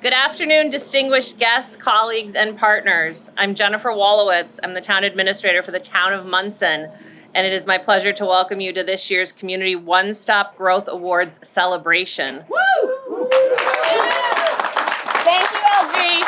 Good afternoon, distinguished guests, colleagues, and partners. I'm Jennifer Wolowitz. I'm the town administrator for the town of Monson, and it is my pleasure to welcome you to this year's Community One-Stop Growth Awards celebration. Woo! Thank you, LG.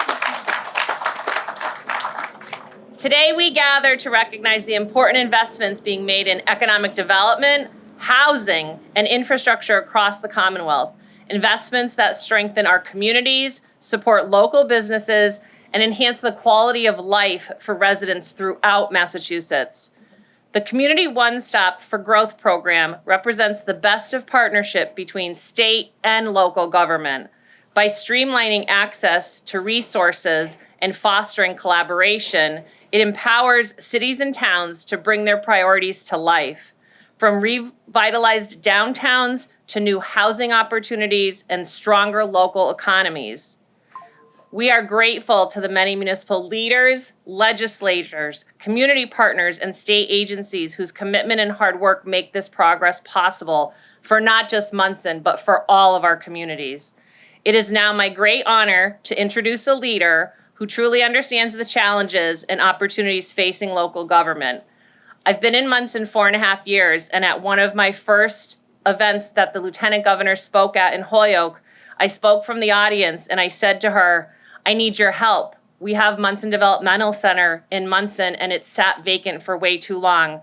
Today we gather to recognize the important investments being made in economic development, housing, and infrastructure across the Commonwealth. Investments that strengthen our communities, support local businesses, and enhance the quality of life for residents throughout Massachusetts. The Community One-Stop for Growth program represents the best of partnership between state and local government. By streamlining access to resources and fostering collaboration, it empowers cities and towns to bring their priorities to life. From revitalized downtowns to new housing opportunities and stronger local economies. We are grateful to the many municipal leaders, legislators, community partners, and state agencies whose commitment and hard work make this progress possible for not just Monson, but for all of our communities. It is now my great honor to introduce a leader who truly understands the challenges and opportunities facing local government. I've been in Monson 4.5 years, and at one of my first events that the Lieutenant Governor spoke at in Holyoke, I spoke from the audience and I said to her, I need your help. We have Monson Developmental Center in Monson and it's sat vacant for way too long.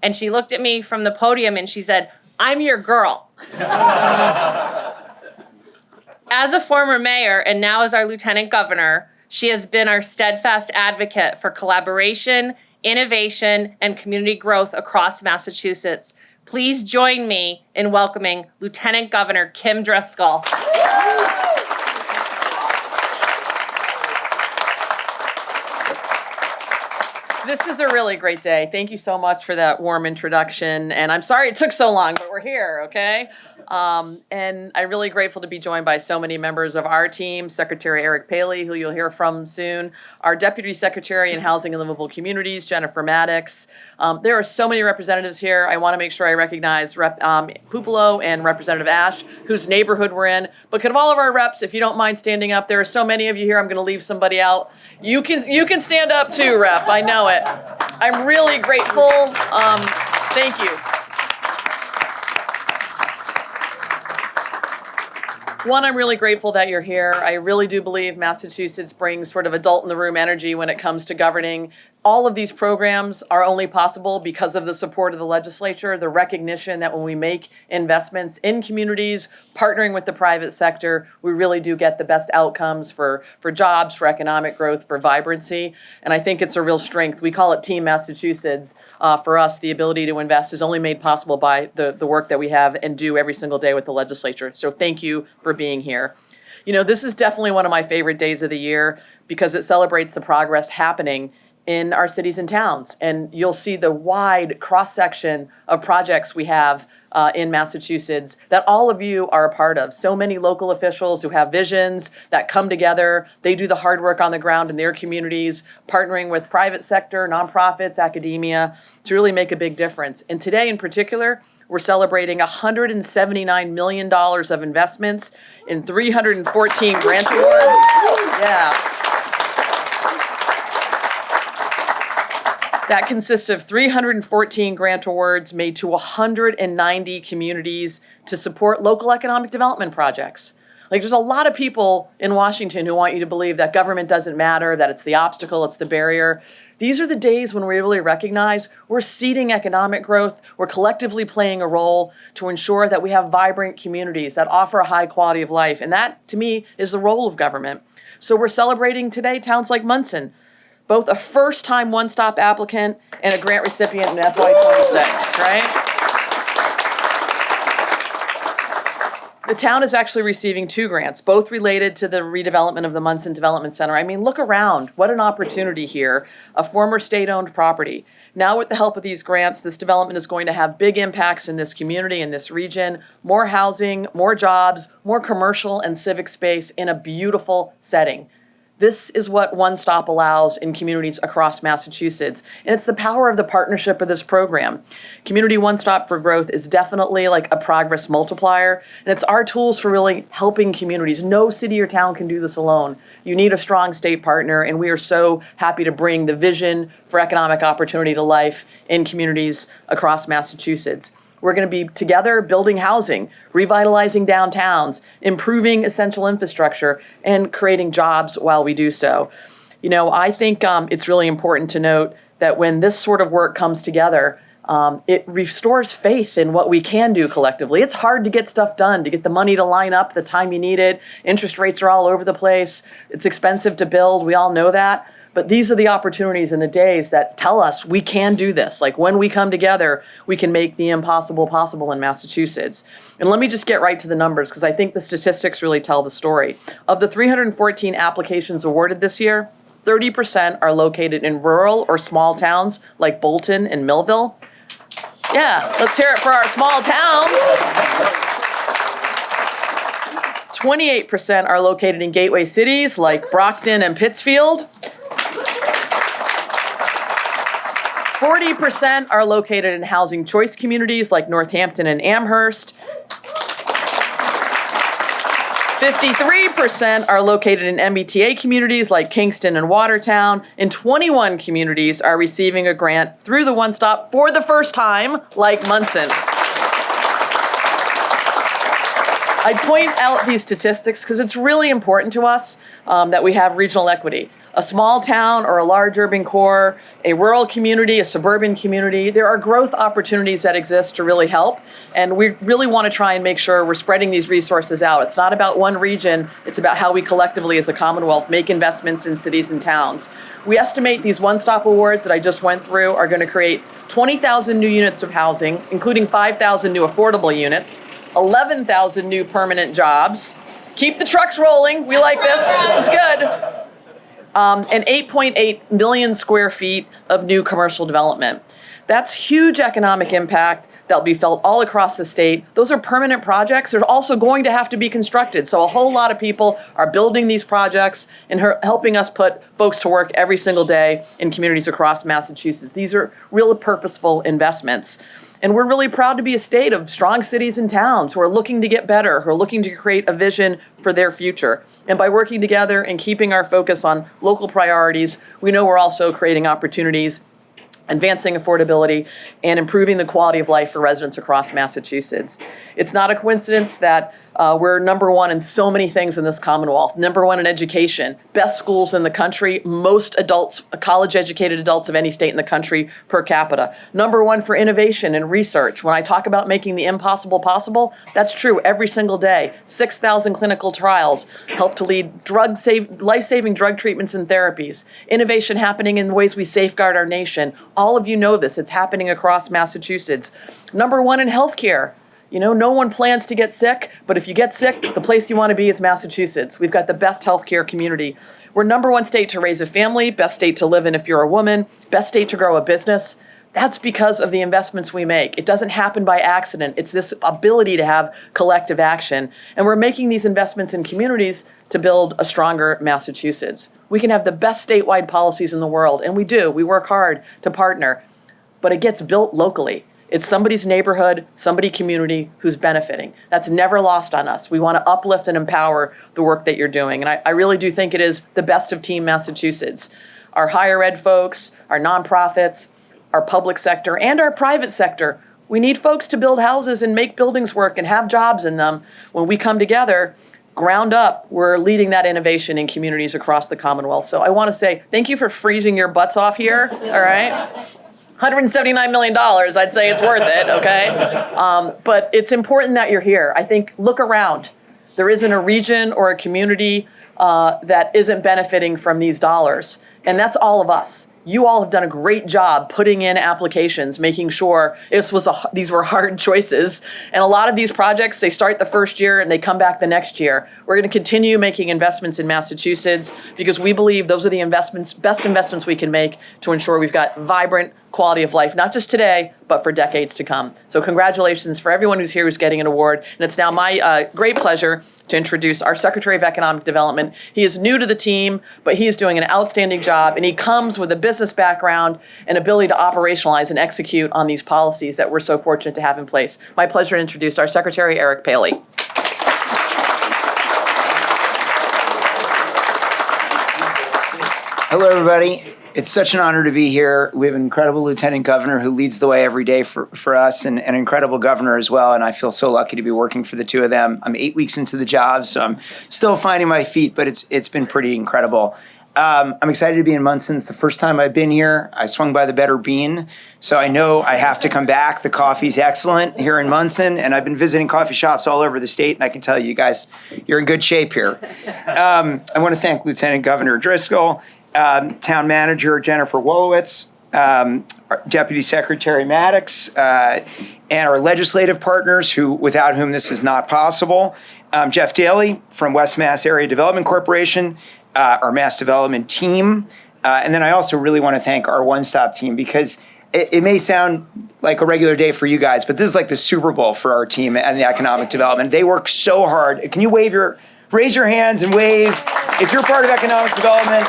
And she looked at me from the podium and she said, I'm your girl. As a former mayor and now as our Lieutenant Governor, she has been our steadfast advocate for collaboration, innovation, and community growth across Massachusetts. Please join me in welcoming Lieutenant Governor Kim Driscoll. This is a really great day. Thank you so much for that warm introduction. And I'm sorry it took so long, but we're here, okay? And I'm really grateful to be joined by so many members of our team, Secretary Eric Paley, who you'll hear from soon, our Deputy Secretary in Housing and Livable Communities, Jennifer Maddox. There are so many representatives here. I want to make sure I recognize Rep. Pupolo and Representative Ash, whose neighborhood we're in. But could all of our reps, if you don't mind standing up, there are so many of you here, I'm going to leave somebody out. You can stand up too, Rep. I know it. I'm really grateful. Thank you. One, I'm really grateful that you're here. I really do believe Massachusetts brings sort of adult in the room energy when it comes to governing. All of these programs are only possible because of the support of the legislature, the recognition that when we make investments in communities, partnering with the private sector, we really do get the best outcomes for jobs, for economic growth, for vibrancy. And I think it's a real strength. We call it Team Massachusetts. For us, the ability to invest is only made possible by the work that we have and do every single day with the legislature. So thank you for being here. You know, this is definitely one of my favorite days of the year because it celebrates the progress happening in our cities and towns. And you'll see the wide cross-section of projects we have in Massachusetts that all of you are a part of. So many local officials who have visions that come together. They do the hard work on the ground in their communities, partnering with private sector, nonprofits, academia to really make a big difference. And today in particular, we're celebrating $179 million of investments in 314 grant awards. Yeah. That consists of 314 grant awards made to 190 communities to support local economic development projects. Like, there's a lot of people in Washington who want you to believe that government doesn't matter, that it's the obstacle, it's the barrier. These are the days when we really recognize we're seeding economic growth, we're collectively playing a role to ensure that we have vibrant communities that offer a high quality of life. And that, to me, is the role of government. So we're celebrating today towns like Monson, both a first-time one-stop applicant and a grant recipient in FY26, right? The town is actually receiving 2 grants, both related to the redevelopment of the Monson Development Center. I mean, look around. What an opportunity here. A former state-owned property. Now with the help of these grants, this development is going to have big impacts in this community, in this region. More housing, more jobs, more commercial and civic space in a beautiful setting. This is what One Stop allows in communities across Massachusetts. And it's the power of the partnership of this program. Community One Stop for Growth is definitely like a progress multiplier. And it's our tools for really helping communities. No city or town can do this alone. You need a strong state partner. And we are so happy to bring the vision for economic opportunity to life in communities across Massachusetts. We're going to be together building housing, revitalizing downtowns, improving essential infrastructure, and creating jobs while we do so. You know, I think it's really important to note that when this sort of work comes together, it restores faith in what we can do collectively. It's hard to get stuff done, to get the money to line up the time you need it. Interest rates are all over the place. It's expensive to build. We all know that. But these are the opportunities and the days that tell us we can do this. Like when we come together, we can make the impossible possible in Massachusetts. And let me just get right to the numbers because I think the statistics really tell the story. Of the 314 applications awarded this year, 30% are located in rural or small towns like Bolton and Millville. Yeah, let's hear it for our small towns. 28% are located in gateway cities like Brockton and Pittsfield. 40% are located in housing choice communities like Northampton and Amherst. 53% are located in MBTA communities like Kingston and Watertown, and 21 communities are receiving a grant through the One Stop for the first time, like Monson. I point out these statistics because it's really important to us that we have regional equity. A small town or a large urban core, a rural community, a suburban community, there are growth opportunities that exist to really help. And we really want to try and make sure we're spreading these resources out. It's not about one region, it's about how we collectively as a Commonwealth make investments in cities and towns. We estimate these one-stop awards that I just went through are going to create 20,000 new units of housing, including 5,000 new affordable units, 11,000 new permanent jobs. Keep the trucks rolling, we like this, this is good. And 8.8 million square feet of new commercial development. That's huge economic impact that'll be felt all across the state. Those are permanent projects. They're also going to have to be constructed. So a whole lot of people are building these projects and helping us put folks to work every single day in communities across Massachusetts. These are real purposeful investments. And we're really proud to be a state of strong cities and towns who are looking to get better, who are looking to create a vision for their future. And by working together and keeping our focus on local priorities, we know we're also creating opportunities, advancing affordability, and improving the quality of life for residents across Massachusetts. It's not a coincidence that we're number one in so many things in this Commonwealth. Number one in education, best schools in the country, most adults, college-educated adults of any state in the country per capita. Number one for innovation and research. When I talk about making the impossible possible, that's true every single day. 6,000 clinical trials help to lead life-saving drug treatments and therapies. Innovation happening in the ways we safeguard our nation. All of you know this. It's happening across Massachusetts. Number one in healthcare. You know, no one plans to get sick, but if you get sick, the place you want to be is Massachusetts. We've got the best healthcare community. We're number one state to raise a family, best state to live in if you're a woman, best state to grow a business. That's because of the investments we make. It doesn't happen by accident. It's this ability to have collective action. And we're making these investments in communities to build a stronger Massachusetts. We can have the best statewide policies in the world, and we do. We work hard to partner, but it gets built locally. It's somebody's neighborhood, somebody's community who's benefiting. That's never lost on us. We want to uplift and empower the work that you're doing. And I really do think it is the best of Team Massachusetts. Our higher ed folks, our nonprofits, our public sector, and our private sector. We need folks to build houses and make buildings work and have jobs in them. When we come together, ground up, we're leading that innovation in communities across the Commonwealth. So I want to say thank you for freezing your butts off here, all right? $179 million, I'd say it's worth it, okay? But it's important that you're here. I think, look around. There isn't a region or a community that isn't benefiting from these dollars. And that's all of us. You all have done a great job putting in applications, making sure these were hard choices. And a lot of these projects, they start the first year and they come back the next year. We're going to continue making investments in Massachusetts because we believe those are the best investments we can make to ensure we've got vibrant quality of life, not just today, but for decades to come. So congratulations for everyone who's here who's getting an award. And it's now my great pleasure to introduce our Secretary of Economic Development. He is new to the team, but he is doing an outstanding job, and he comes with a business background and ability to operationalize and execute on these policies that we're so fortunate to have in place. My pleasure to introduce our Secretary, Eric Paley. Hello, everybody. It's such an honor to be here. We have an incredible Lieutenant Governor who leads the way every day for us, and an incredible governor as well, and I feel so lucky to be working for the two of them. I'm 8 weeks into the job, so I'm still finding my feet, but it's been pretty incredible. I'm excited to be in Monson. It's the first time I've been here. I swung by the Better Bean, so I know I have to come back. The coffee's excellent here in Monson, and I've been visiting coffee shops all over the state, and I can tell you guys, you're in good shape here. I want to thank Lieutenant Governor Driscoll, Town Manager Jennifer Wolowitz, Deputy Secretary Maddox, and our legislative partners without whom this is not possible. Jeff Daly from West Mass Area Development Corporation, our Mass Development team. And then I also really want to thank our one-stop team because it may sound like a regular day for you guys, but this is like the Super Bowl for our team and the economic development. They work so hard. Can you raise your hands and wave if you're part of economic development?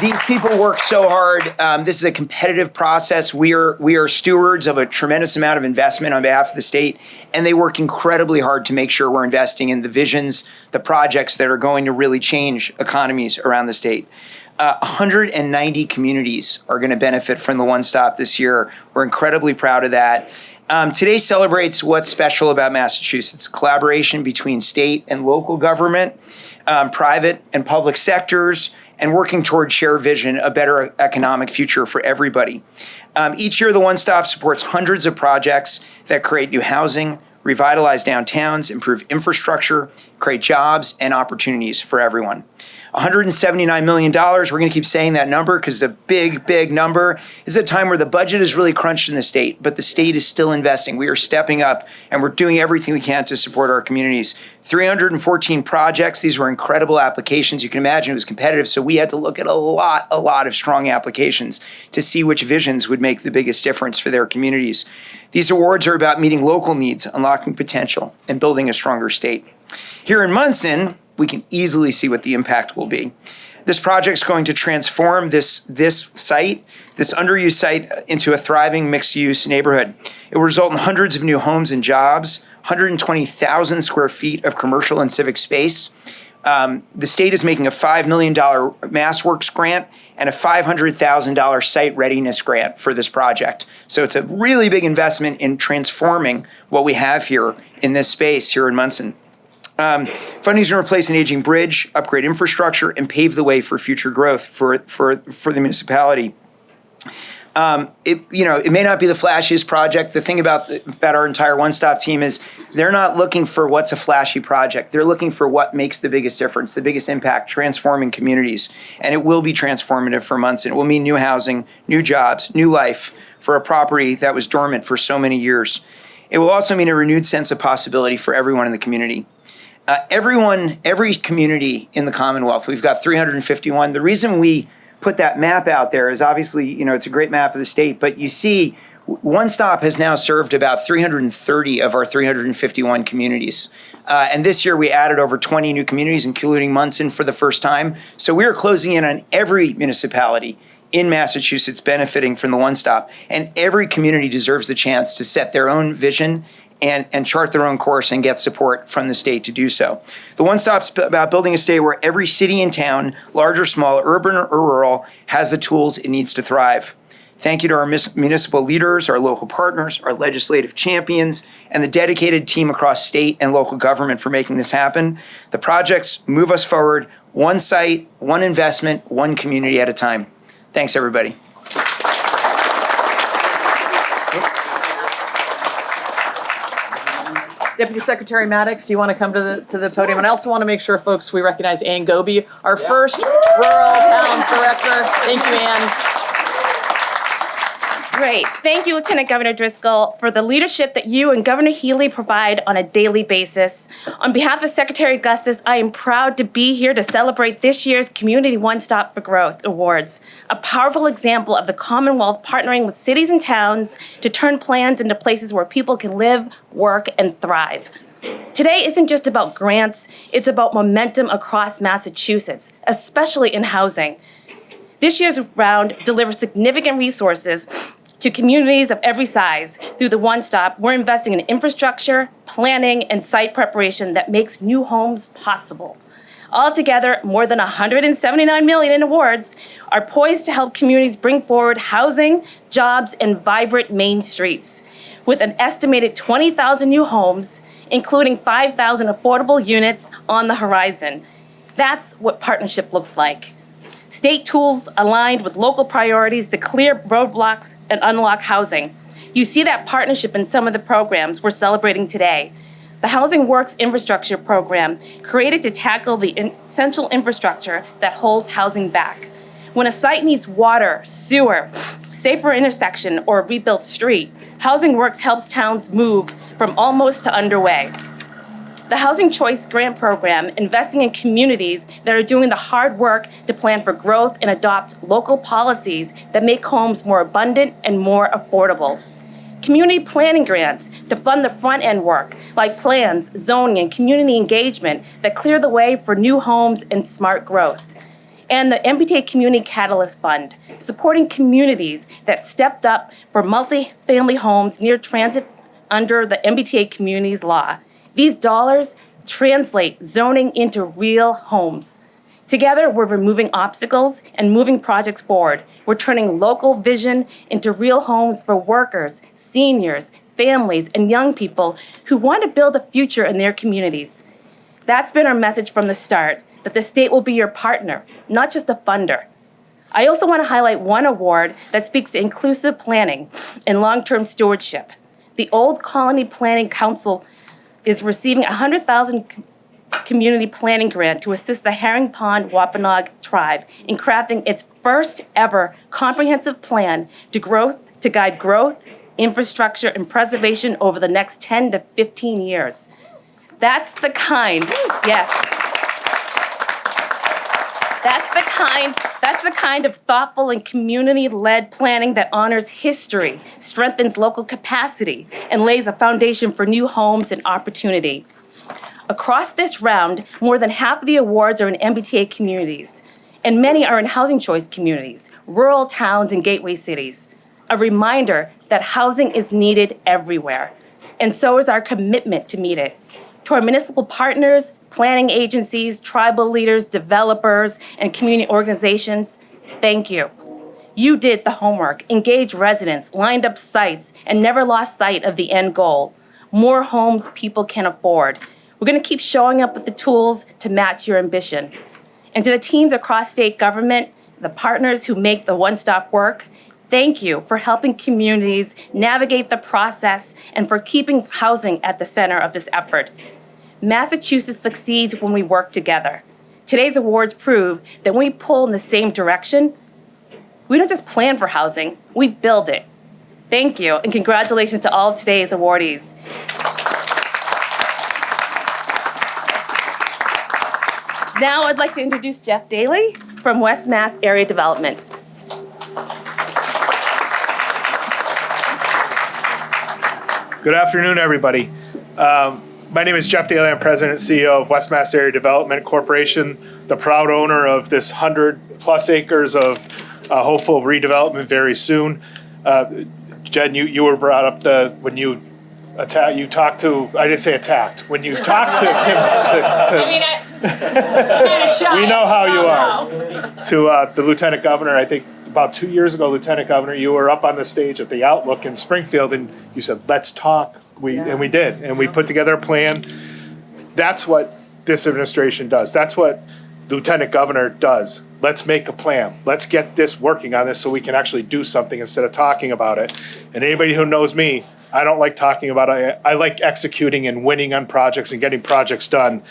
These people work so hard. This is a competitive process. We are stewards of a tremendous amount of investment on behalf of the state, and they work incredibly hard to make sure we're investing in the visions, the projects that are going to really change economies around the state. 190 communities are going to benefit from the One Stop this year. We're incredibly proud of that. Today celebrates what's special about Massachusetts, collaboration between state and local government, private and public sectors, and working toward shared vision, a better economic future for everybody. Each year, the One Stop supports hundreds of projects that create new housing, revitalize downtowns, improve infrastructure, create jobs and opportunities for everyone. $179 million, we're going to keep saying that number because it's a big, big number. It's a time where the budget is really crunched in the state, but the state is still investing. We are stepping up and we're doing everything we can to support our communities. 314 projects. These were incredible applications. You can imagine it was competitive, so we had to look at a lot of strong applications to see which visions would make the biggest difference for their communities. These awards are about meeting local needs, unlocking potential, and building a stronger state. Here in Monson, we can easily see what the impact will be. This project is going to transform this site, this underused site, into a thriving mixed-use neighborhood. It will result in hundreds of new homes and jobs, 120,000 square feet of commercial and civic space. The state is making a $5 million MassWorks grant and a $500,000 site readiness grant for this project. So it's a really big investment in transforming what we have here in this space here in Monson. Funding is going to replace an aging bridge, upgrade infrastructure, and pave the way for future growth for the municipality. It may not be the flashiest project. The thing about our entire one-stop team is they're not looking for what's a flashy project. They're looking for what makes the biggest difference, the biggest impact, transforming communities. And it will be transformative for Monson. It will mean new housing, new jobs, new life for a property that was dormant for so many years. It will also mean a renewed sense of possibility for everyone in the community. Every community in the Commonwealth, we've got 351. The reason we put that map out there is obviously, it's a great map of the state, but you see One Stop has now served about 330 of our 351 communities. And this year we added over 20 new communities, including Monson for the first time. So we are closing in on every municipality in Massachusetts benefiting from the One Stop. And every community deserves the chance to set their own vision and chart their own course and get support from the state to do so. The One Stop's about building a state where every city and town, large or small, urban or rural, has the tools it needs to thrive. Thank you to our municipal leaders, our local partners, our legislative champions, and the dedicated team across state and local government for making this happen. The projects move us forward, one site, one investment, one community at a time. Thanks, everybody. Deputy Secretary Maddox, do you want to come to the podium? And I also want to make sure, folks, we recognize Ann Goby, our first Rural Towns Director. Thank you, Ann. Great. Thank you, Lieutenant Governor Driscoll, for the leadership that you and Governor Healy provide on a daily basis. On behalf of Secretary Augustus, I am proud to be here to celebrate this year's Community One Stop for Growth Awards, a powerful example of the Commonwealth partnering with cities and towns to turn plans into places where people can live, work, and thrive. Today isn't just about grants, it's about momentum across Massachusetts, especially in housing. This year's round delivers significant resources to communities of every size. Through the One Stop, we're investing in infrastructure, planning, and site preparation that makes new homes possible. Altogether, more than $179 million in awards are poised to help communities bring forward housing, jobs, and vibrant main streets. With an estimated 20,000 new homes, including 5,000 affordable units on the horizon. That's what partnership looks like. State tools aligned with local priorities to clear roadblocks and unlock housing. You see that partnership in some of the programs we're celebrating today. The Housing Works Infrastructure Program, created to tackle the essential infrastructure that holds housing back. When a site needs water, sewer, safer intersection, or a rebuilt street, Housing Works helps towns move from almost to underway. The Housing Choice Grant Program, investing in communities that are doing the hard work to plan for growth and adopt local policies that make homes more abundant and more affordable. Community planning grants to fund the front-end work, like plans, zoning, and community engagement that clear the way for new homes and smart growth. And the MBTA Community Catalyst Fund, supporting communities that stepped up for multi-family homes near transit under the MBTA Communities Law. These dollars translate zoning into real homes. Together, we're removing obstacles and moving projects forward. We're turning local vision into real homes for workers, seniors, families, and young people who want to build a future in their communities. That's been our message from the start, that the state will be your partner, not just a funder. I also want to highlight one award that speaks to inclusive planning and long-term stewardship. The Old Colony Planning Council is receiving a $100,000 community planning grant to assist the Herring Pond Wampanoag tribe in crafting its first ever comprehensive plan to guide growth, infrastructure, and preservation over the next 10 to 15 years. That's the kind, yes. That's the kind of thoughtful and community-led planning that honors history, strengthens local capacity, and lays a foundation for new homes and opportunity. Across this round, more than half of the awards are in MBTA communities, and many are in housing choice communities, rural towns, and gateway cities. A reminder that housing is needed everywhere, and so is our commitment to meet it. To our municipal partners, planning agencies, tribal leaders, developers, and community organizations, thank you. You did the homework, engaged residents, lined up sites, and never lost sight of the end goal. More homes people can afford. We're going to keep showing up with the tools to match your ambition. And to the teams across state government, the partners who make the One Stop work, thank you for helping communities navigate the process and for keeping housing at the center of this effort. Massachusetts succeeds when we work together. Today's awards prove that when we pull in the same direction, we don't just plan for housing, we build it. Thank you, and congratulations to all of today's awardees. Now I'd like to introduce Jeff Daly from West Mass Area Development. Good afternoon, everybody. My name is Jeff Daly. I'm President and CEO of West Mass Area Development Corporation, the proud owner of this 100+ acres of hopeful redevelopment very soon. Jen, you were brought up when you talked to, I didn't say attacked, when you talked to we know how you are, to the Lieutenant Governor. I think about 2 years ago, Lieutenant Governor, you were up on the stage at the Outlook in Springfield and you said, let's talk. And we did, and we put together a plan. That's what this administration does. That's what Lieutenant Governor does. Let's make a plan. Let's get this working on this so we can actually do something instead of talking about it. And anybody who knows me, I don't like talking about it. I like executing and winning on projects and getting projects done.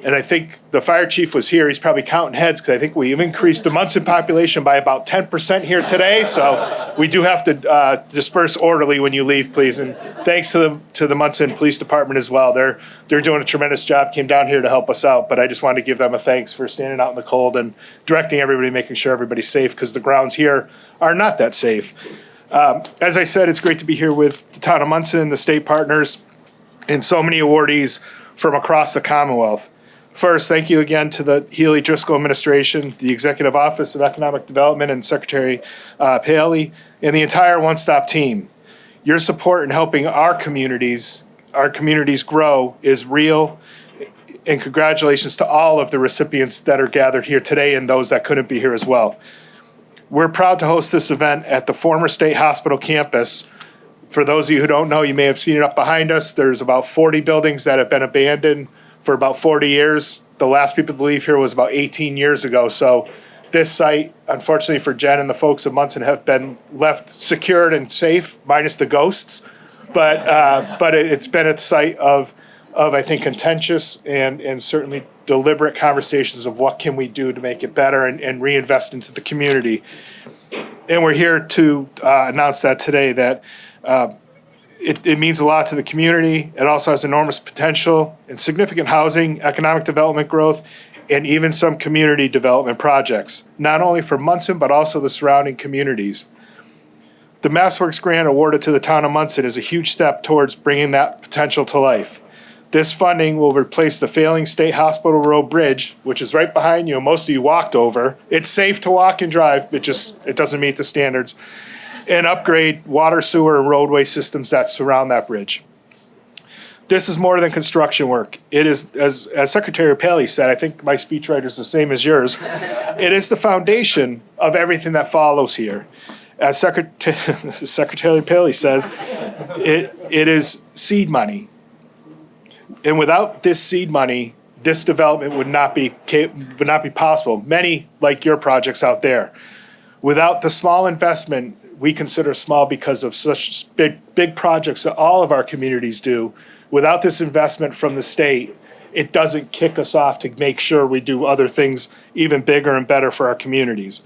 And I think the fire chief was here. He's probably counting heads because I think we've increased the Monson population by about 10% here today. So we do have to disperse orderly when you leave, please. And thanks to the Monson Police Department as well. They're doing a tremendous job. Came down here to help us out, but I just wanted to give them a thanks for standing out in the cold and directing everybody, making sure everybody's safe because the grounds here are not that safe. As I said, it's great to be here with the town of Monson, the state partners, and so many awardees from across the Commonwealth. First, thank you again to the Healy Driscoll administration, the Executive Office of Economic Development, and Secretary Paley, and the entire One Stop team. Your support in helping our communities grow is real, and congratulations to all of the recipients that are gathered here today and those that couldn't be here as well. We're proud to host this event at the former State Hospital campus. For those of you who don't know, you may have seen it up behind us. There's about 40 buildings that have been abandoned for about 40 years. The last people to leave here was about 18 years ago. So this site, unfortunately for Jen and the folks of Monson, have been left secured and safe, minus the ghosts. But it's been a site of I think contentious and certainly deliberate conversations of what can we do to make it better and reinvest into the community. And we're here to announce that today, that it means a lot to the community. It also has enormous potential and significant housing, economic development growth, and even some community development projects, not only for Monson, but also the surrounding communities. The MassWorks grant awarded to the town of Monson is a huge step towards bringing that potential to life. This funding will replace the failing State Hospital Road Bridge, which is right behind you, and most of you walked over. It's safe to walk and drive, it doesn't meet the standards, and upgrade water, sewer, and roadway systems that surround that bridge. This is more than construction work. It is, as Secretary Paley said, I think my speechwriter is the same as yours, it is the foundation of everything that follows here. As Secretary Paley says, it is seed money. And without this seed money, this development would not be possible. Many like your projects out there. Without the small investment, we consider small because of such big projects that all of our communities do. Without this investment from the state, it doesn't kick us off to make sure we do other things even bigger and better for our communities.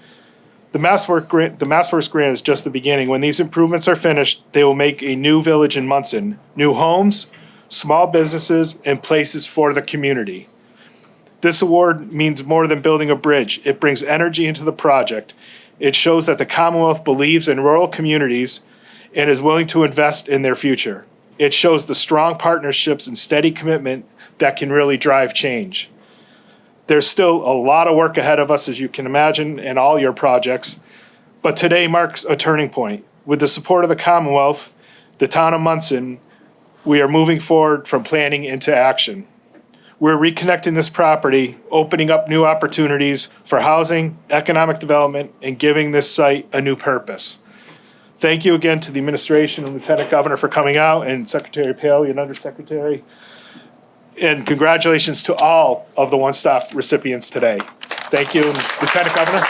The MassWorks grant is just the beginning. When these improvements are finished, they will make a new village in Monson, new homes, small businesses, and places for the community. This award means more than building a bridge. It brings energy into the project. It shows that the Commonwealth believes in rural communities and is willing to invest in their future. It shows the strong partnerships and steady commitment that can really drive change. There's still a lot of work ahead of us, as you can imagine, in all your projects, but today marks a turning point. With the support of the Commonwealth, the town of Monson, we are moving forward from planning into action. We're reconnecting this property, opening up new opportunities for housing, economic development, and giving this site a new purpose. Thank you again to the administration and Lieutenant Governor for coming out, and Secretary Paley and Undersecretary. And congratulations to all of the One Stop recipients today. Thank you, and Lieutenant Governor.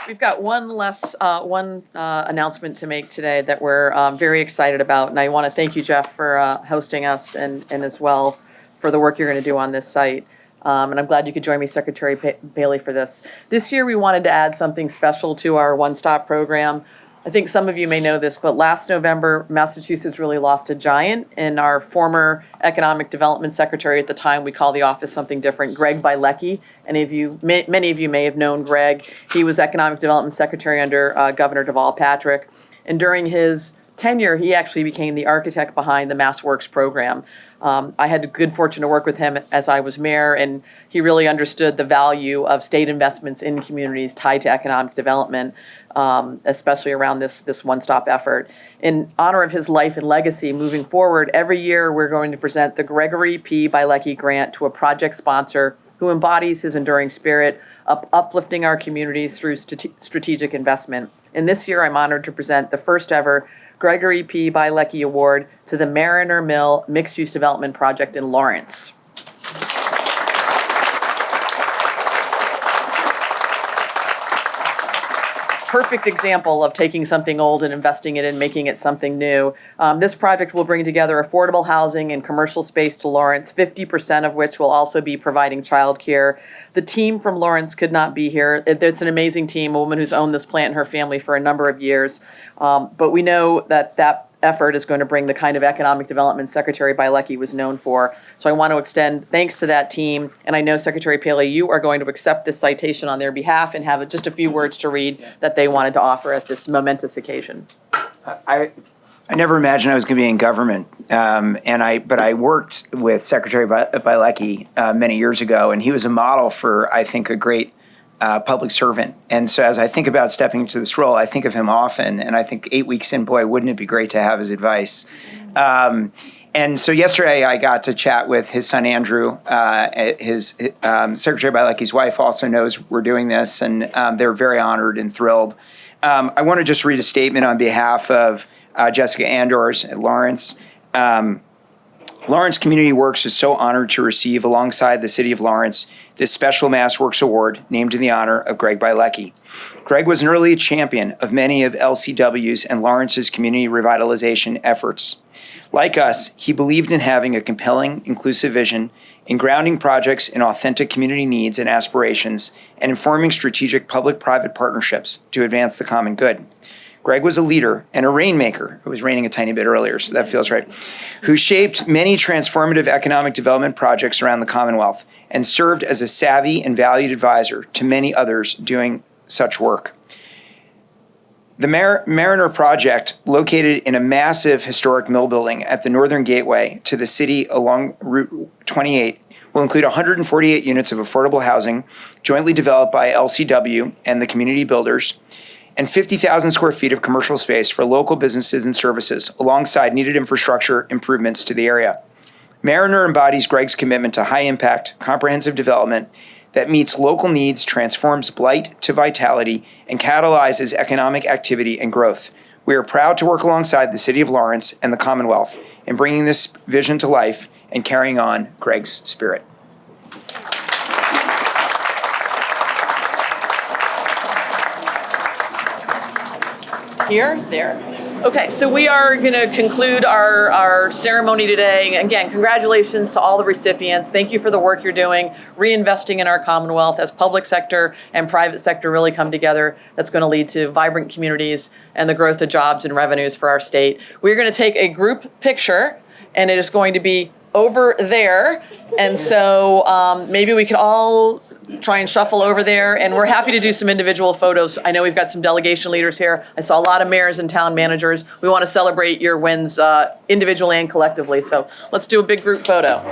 We've got one announcement to make today that we're very excited about, and I want to thank you, Jeff, for hosting us and as well for the work you're going to do on this site. And I'm glad you could join me, Secretary Bailey, for this. This year we wanted to add something special to our One Stop program. I think some of you may know this, but last November, Massachusetts really lost a giant, and our former Economic Development Secretary at the time, we call the office something different, Greg Bilecki. Many of you may have known Greg. He was Economic Development Secretary under Governor Deval Patrick, and during his tenure, he actually became the architect behind the MassWorks program. I had the good fortune to work with him as I was mayor, and he really understood the value of state investments in communities tied to economic development, especially around this one-stop effort. In honor of his life and legacy moving forward, every year we're going to present the Gregory P. Bilecki Grant to a project sponsor who embodies his enduring spirit of uplifting our communities through strategic investment. And this year I'm honored to present the first ever Gregory P. Bilecki Award to the Mariner Mill Mixed-Use Development Project in Lawrence. perfect example of taking something old and investing it in, making it something new. This project will bring together affordable housing and commercial space to Lawrence, 50% of which will also be providing childcare. The team from Lawrence could not be here. It's an amazing team, a woman who's owned this plant and her family for a number of years. But we know that effort is going to bring the kind of economic development Secretary Bielecki was known for. So I want to extend thanks to that team. And I know Secretary Paley, you are going to accept this citation on their behalf and have just a few words to read that they wanted to offer at this momentous occasion. I never imagined I was going to be in government, but I worked with Secretary Bielecki many years ago, and he was a model for, I think, a great public servant. And so as I think about stepping into this role, I think of him often, and I think 8 weeks in, boy, wouldn't it be great to have his advice. And so yesterday I got to chat with his son, Andrew. Secretary Bielecki's wife also knows we're doing this, and they're very honored and thrilled. I want to just read a statement on behalf of Jessica Andors at Lawrence. Lawrence Community Works is so honored to receive, alongside the City of Lawrence, this Special Mass Works Award named in the honor of Greg Bielecki. Greg was an early champion of many of LCW's and Lawrence's community revitalization efforts. Like us, he believed in having a compelling, inclusive vision, in grounding projects in authentic community needs and aspirations, and in forming strategic public-private partnerships to advance the common good. Greg was a leader and a rainmaker. It was raining a tiny bit earlier, so that feels right. Who shaped many transformative economic development projects around the Commonwealth and served as a savvy and valued advisor to many others doing such work. The Mariner Project, located in a massive historic mill building at the northern gateway to the city along Route 28, will include 148 units of affordable housing jointly developed by LCW and the community builders, and 50,000 square feet of commercial space for local businesses and services, alongside needed infrastructure improvements to the area. Mariner embodies Greg's commitment to high-impact, comprehensive development that meets local needs, transforms blight to vitality, and catalyzes economic activity and growth. We are proud to work alongside the City of Lawrence and the Commonwealth in bringing this vision to life and carrying on Greg's spirit. Here, there. Okay, so we are going to conclude our ceremony today. Again, congratulations to all the recipients. Thank you for the work you're doing, reinvesting in our Commonwealth as public sector and private sector really come together. That's going to lead to vibrant communities and the growth of jobs and revenues for our state. We're going to take a group picture, and it is going to be over there. And so maybe we can all try and shuffle over there, and we're happy to do some individual photos. I know we've got some delegation leaders here. I saw a lot of mayors and town managers. We want to celebrate your wins individually and collectively, so let's do a big group photo.